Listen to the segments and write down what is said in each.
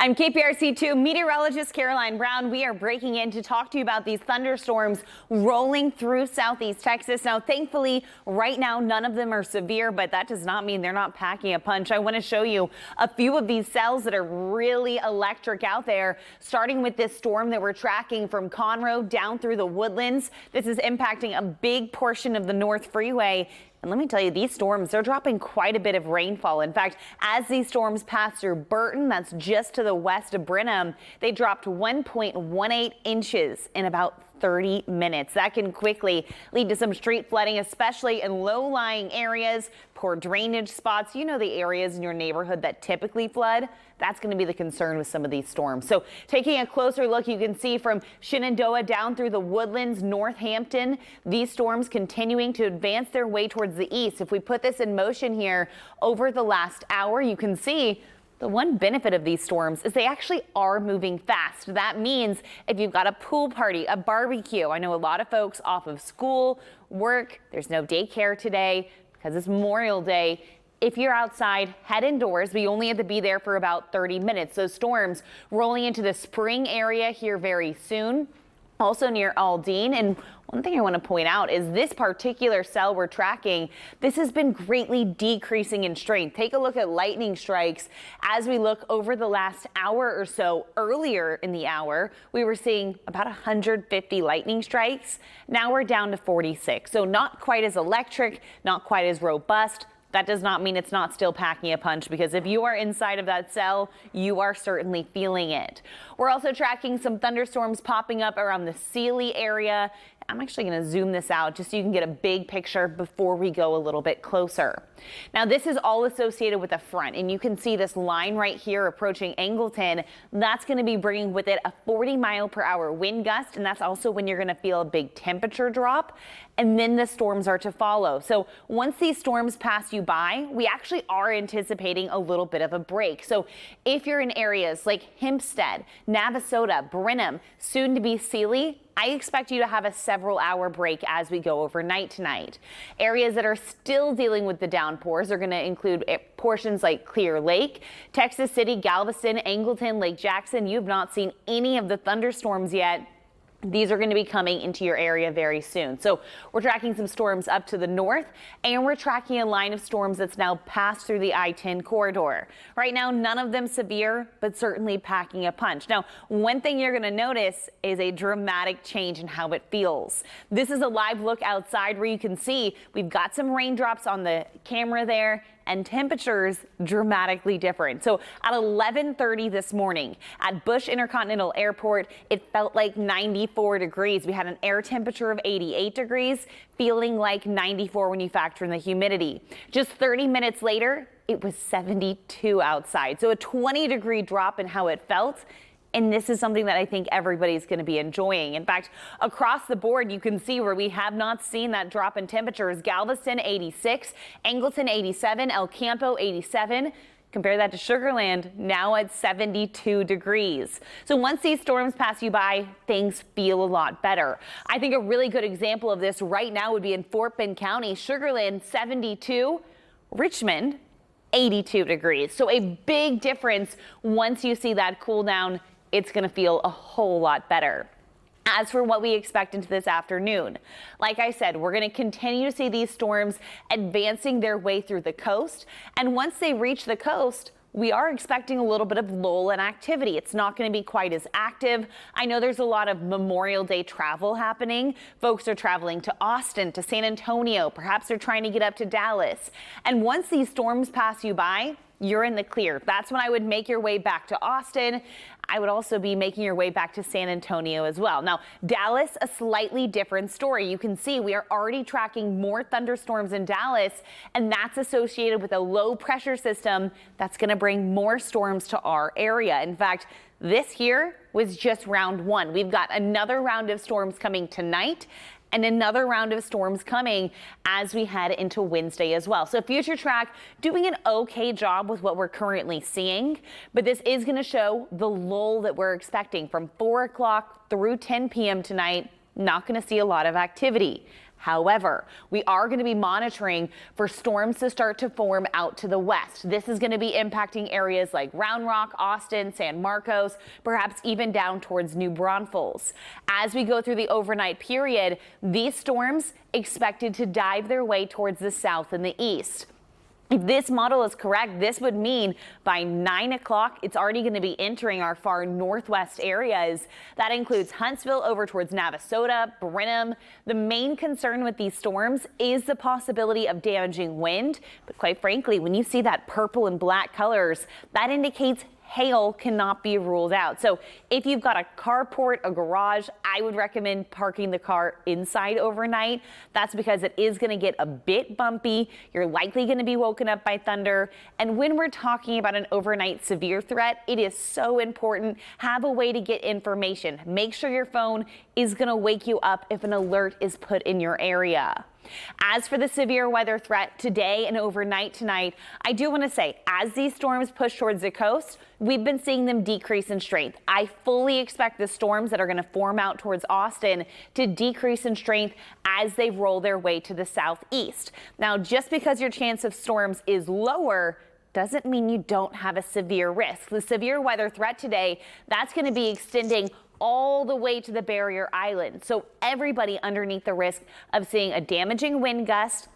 I'm KPRC2 meteorologist Caroline Brown. We are breaking in to talk to you about these thunderstorms rolling through southeast Texas. Now, thankfully, right now, none of them are severe, but that does not mean they're not packing a punch. I want to show you a few of these cells that are really electric out there, starting with this storm that we're tracking from Conroe down through the Woodlands. This is impacting a big portion of the North Freeway. And let me tell you, these storms, they're dropping quite a bit of rainfall. In fact, as these storms pass through Burton, that's just to the west of Brenham, they dropped 1.18 inches in about 30 minutes. That can quickly lead to some street flooding, especially in low-lying areas, poor drainage spots. You know, the areas in your neighborhood that typically flood. That's going to be the concern with some of these storms. So taking a closer look, you can see from Shenandoah down through the Woodlands, Northampton, these storms continuing to advance their way towards the east. If we put this in motion here over the last hour, you can see the one benefit of these storms is they actually are moving fast. That means if you've got a pool party, a barbecue, I know a lot of folks off of school, work, there's no daycare today because it's Memorial Day. If you're outside, head indoors. We only have to be there for about 30 minutes. Those storms rolling into the spring area here very soon. Also near Aldine. And one thing I want to point out is this particular cell we're tracking, this has been greatly decreasing in strength. Take a look at lightning strikes. As we look over the last hour or so, earlier in the hour, we were seeing about 150 lightning strikes. Now we're down to 46. So not quite as electric, not quite as robust. That does not mean it's not still packing a punch, because if you are inside of that cell, you are certainly feeling it. We're also tracking some thunderstorms popping up around the Sealy area. I'm actually going to zoom this out just so you can get a big picture before we go a little bit closer. Now, this is all associated with a front, and you can see this line right here approaching Angleton. That's going to be bringing with it a 40-mile-per-hour wind gust, and that's also when you're going to feel a big temperature drop, and then the storms are to follow. So once these storms pass you by, we actually are anticipating a little bit of a break. So if you're in areas like Hempstead, Navasota, Brenham, soon to be Sealy, I expect you to have a several-hour break as we go overnight tonight. Areas that are still dealing with the downpours are going to include portions like Clear Lake, Texas City, Galveston, Angleton, Lake Jackson. You've not seen any of the thunderstorms yet. These are going to be coming into your area very soon. So we're tracking some storms up to the north, and we're tracking a line of storms that's now passed through the I-10 corridor. Right now, none of them severe, but certainly packing a punch. Now, one thing you're going to notice is a dramatic change in how it feels. This is a live look outside where you can see we've got some raindrops on the camera there, and temperatures dramatically different. So at 11:30 this morning at Bush Intercontinental Airport, it felt like 94 degrees. We had an air temperature of 88 degrees, feeling like 94 when you factor in the humidity. Just 30 minutes later, it was 72 outside. So a 20-degree drop in how it felt. And this is something that I think everybody's going to be enjoying. In fact, across the board, you can see where we have not seen that drop in temperatures. Galveston 86, Angleton 87, El Campo 87. Compare that to Sugar Land, now at 72 degrees. So once these storms pass you by, things feel a lot better. I think a really good example of this right now would be in Fort Bend County. Sugar Land 72, Richmond 82 degrees. So a big difference. Once you see that cool down, it's going to feel a whole lot better. As for what we expect into this afternoon, like I said, we're going to continue to see these storms advancing their way through the coast. And once they reach the coast, we are expecting a little bit of lull in activity. It's not going to be quite as active. I know there's a lot of Memorial Day travel happening. Folks are traveling to Austin, to San Antonio. Perhaps they're trying to get up to Dallas. And once these storms pass you by, you're in the clear. That's when I would make your way back to Austin. I would also be making your way back to San Antonio as well. Now, Dallas, a slightly different story. You can see we are already tracking more thunderstorms in Dallas, and that's associated with a low pressure system that's going to bring more storms to our area. In fact, this here was just round one. We've got another round of storms coming tonight, and another round of storms coming as we head into Wednesday as well. So Future Track doing an okay job with what we're currently seeing, but this is going to show the lull that we're expecting from 4 o'clock through 10 p.m. tonight. Not going to see a lot of activity. However, we are going to be monitoring for storms to start to form out to the west. This is going to be impacting areas like Round Rock, Austin, San Marcos, perhaps even down towards New Braunfels. As we go through the overnight period, these storms expected to dive their way towards the south and the east. If this model is correct, this would mean by 9 o'clock, it's already going to be entering our far northwest areas. That includes Huntsville over towards Navasota, Brenham. The main concern with these storms is the possibility of damaging wind. But quite frankly, when you see that purple and black colors, that indicates hail cannot be ruled out. So if you've got a carport, a garage, I would recommend parking the car inside overnight. That's because it is going to get a bit bumpy. You're likely going to be woken up by thunder. And when we're talking about an overnight severe threat, it is so important. Have a way to get information. Make sure your phone is going to wake you up if an alert is put in your area. As for the severe weather threat today and overnight tonight, I do want to say, as these storms push towards the coast, we've been seeing them decrease in strength. I fully expect the storms that are going to form out towards Austin to decrease in strength as they roll their way to the southeast. Now, just because your chance of storms is lower doesn't mean you don't have a severe risk. The severe weather threat today, that's going to be extending all the way to the barrier island. So everybody underneath the risk of seeing a damaging wind gust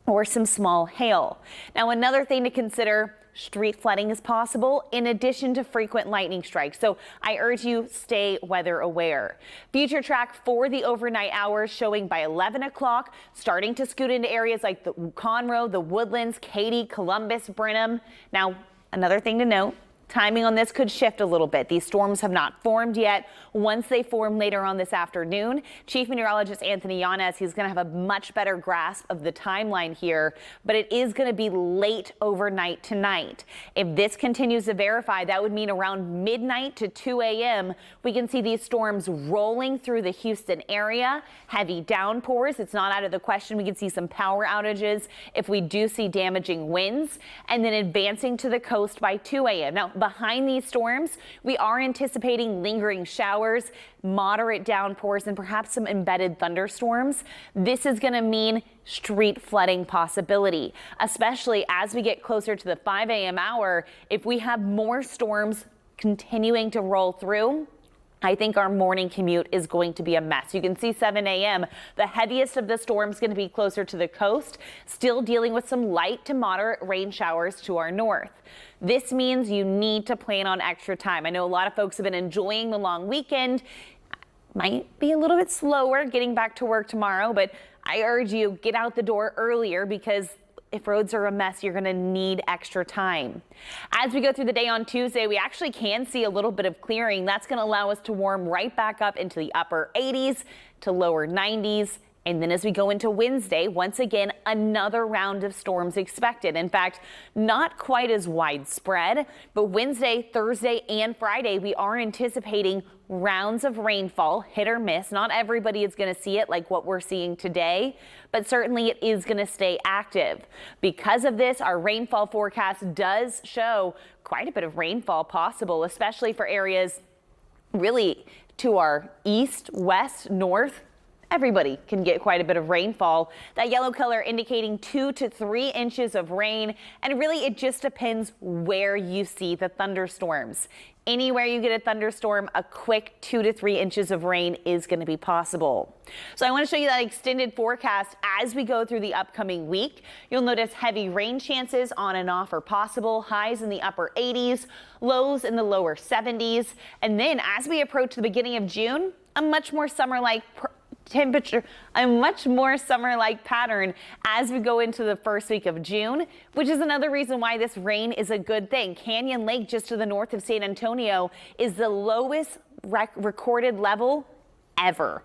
or some small hail. Now, another thing to consider, street flooding is possible in addition to frequent lightning strikes. So I urge you, stay weather aware. Future track for the overnight hours showing by 11 o'clock, starting to scoot into areas like the Conroe, the Woodlands, Katy, Columbus, Brenham. Now, another thing to note, timing on this could shift a little bit. These storms have not formed yet. Once they form later on this afternoon, Chief Meteorologist Anthony Yanez, he's going to have a much better grasp of the timeline here, but it is going to be late overnight tonight. If this continues to verify, that would mean around midnight to 2 a.m. we can see these storms rolling through the Houston area. Heavy downpours. It's not out of the question. We can see some power outages if we do see damaging winds, and then advancing to the coast by 2 a.m. Now, behind these storms, we are anticipating lingering showers, moderate downpours, and perhaps some embedded thunderstorms. This is going to mean street flooding possibility, especially as we get closer to the 5 a.m. hour. If we have more storms continuing to roll through, I think our morning commute is going to be a mess. You can see 7 a.m. The heaviest of the storms going to be closer to the coast, still dealing with some light to moderate rain showers to our north. This means you need to plan on extra time. I know a lot of folks have been enjoying the long weekend. Might be a little bit slower getting back to work tomorrow, but I urge you, get out the door earlier, because if roads are a mess, you're going to need extra time. As we go through the day on Tuesday, we actually can see a little bit of clearing. That's going to allow us to warm right back up into the upper 80s to lower 90s. And then as we go into Wednesday, once again, another round of storms expected. In fact, not quite as widespread, but Wednesday, Thursday, and Friday, we are anticipating rounds of rainfall, hit or miss. Not everybody is going to see it like what we're seeing today, but certainly it is going to stay active. Because of this, our rainfall forecast does show quite a bit of rainfall possible, especially for areas really to our east, west, north. Everybody can get quite a bit of rainfall. That yellow color indicating 2 to 3 inches of rain. And really, it just depends where you see the thunderstorms. Anywhere you get a thunderstorm, a quick 2 to 3 inches of rain is going to be possible. So I want to show you that extended forecast as we go through the upcoming week. You'll notice heavy rain chances on and off are possible. Highs in the upper 80s, lows in the lower 70s. And then as we approach the beginning of June, a much more summer-like temperature, a much more summer-like pattern as we go into the first week of June, which is another reason why this rain is a good thing. Canyon Lake, just to the north of San Antonio, is the lowest recorded level ever.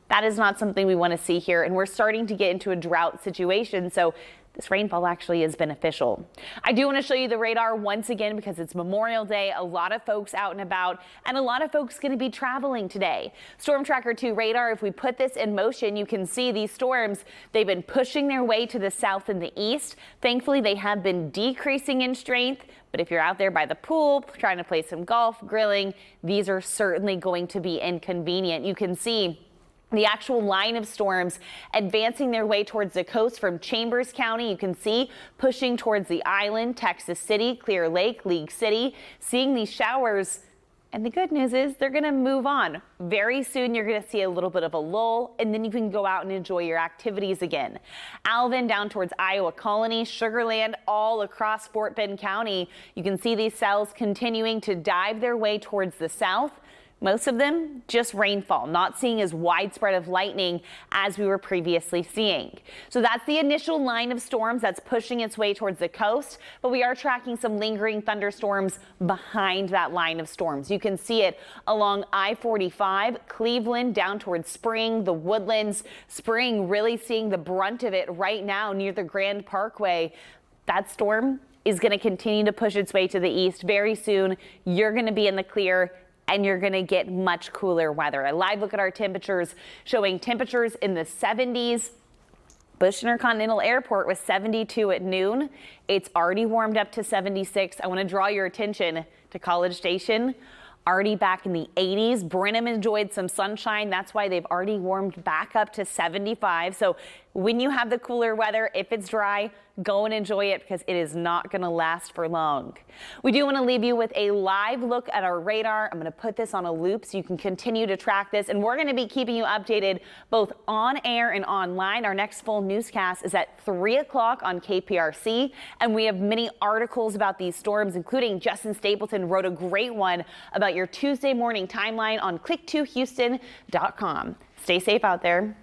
That is not something we want to see here, and we're starting to get into a drought situation, so this rainfall actually is beneficial. I do want to show you the radar once again because it's Memorial Day. A lot of folks out and about, and a lot of folks going to be traveling today. Storm Tracker 2 radar, if we put this in motion, you can see these storms. They've been pushing their way to the south and the east. Thankfully, they have been decreasing in strength. But if you're out there by the pool, trying to play some golf, grilling, these are certainly going to be inconvenient. You can see The actual line of storms advancing their way towards the coast from Chambers County. You can see pushing towards the island, Texas City, Clear Lake, League City, seeing these showers. And the good news is they're going to move on. Very soon you're going to see a little bit of a lull, and then you can go out and enjoy your activities again. Alvin down towards Iowa Colony, Sugar Land, all across Fort Bend County. You can see these cells continuing to dive their way towards the south. Most of them just rainfall, not seeing as widespread of lightning as we were previously seeing. So that's the initial line of storms that's pushing its way towards the coast, but we are tracking some lingering thunderstorms behind that line of storms. You can see it along I-45, Cleveland down towards Spring, the Woodlands. Spring really seeing the brunt of it right now near the Grand Parkway. That storm is going to continue to push its way to the east. Very soon you're going to be in the clear, and you're going to get much cooler weather. A live look at our temperatures showing temperatures in the 70s. Bush Intercontinental Airport was 72 at noon. It's already warmed up to 76. I want to draw your attention to College Station. Already back in the 80s. Brenham enjoyed some sunshine. That's why they've already warmed back up to 75. So when you have the cooler weather, if it's dry, go and enjoy it because it is not going to last for long. We do want to leave you with a live look at our radar. I'm going to put this on a loop so you can continue to track this, and we're going to be keeping you updated both on air and online. Our next full newscast is at 3 o'clock on KPRC, and we have many articles about these storms, including Justin Stapleton wrote a great one about your Tuesday morning timeline on click2houston.com. Stay safe out there.